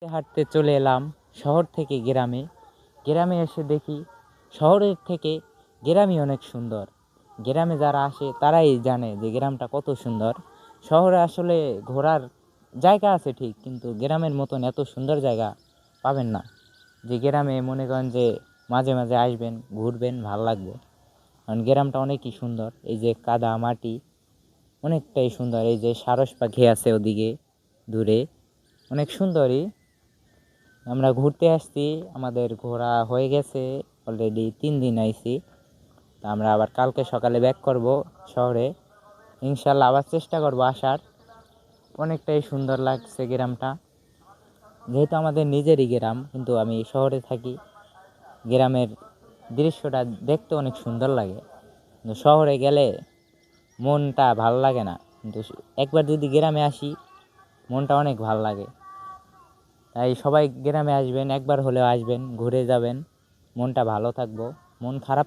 হাঁটতে চলে এলাম শহর থেকে গ্রামে। গ্রামে এসে দেখি শহরের থেকে গ্রামই অনেক সুন্দর। গ্রামে যারা আসে তারাই জানে যে গ্রামটা কত সুন্দর। শহরে আসলে ঘোরার জায়গা আছে ঠিক, কিন্তু গ্রামের মতন এত সুন্দর জায়গা পাবেন না। যে গ্রামে মনে করেন যে মাঝে মাঝে আসবেন, ঘুরবেন, ভাল লাগবে। কারণ গ্রামটা অনেকই সুন্দর। এই যে কাদা মাটি অনেকটাই সুন্দর। এই যে সারস পাখি আছে ওদিকে দূরে, অনেক সুন্দরই। আমরা ঘুরতে আসছি, আমাদের ঘোরা হয়ে গেছে অলরেডি 3 দিন আইছি। তা আমরা আবার কালকে সকালে ব্যাক করব শহরে। ইনশাল্লাহ আবার চেষ্টা করব আসার। অনেকটাই সুন্দর লাগছে গ্রামটা, যেহেতু আমাদের নিজেরই গ্রাম, কিন্তু আমি শহরে থাকি। গ্রামের দৃশ্যটা দেখতে অনেক সুন্দর লাগে, কিন্তু শহরে গেলে মনটা ভাল লাগে না। কিন্তু একবার যদি গ্রামে আসি মনটা অনেক ভাল লাগে। তাই সবাই গ্রামে আসবেন, একবার হলেও আসবেন, ঘুরে যাবেন, মনটা ভালো থাকবো। মন খারাপ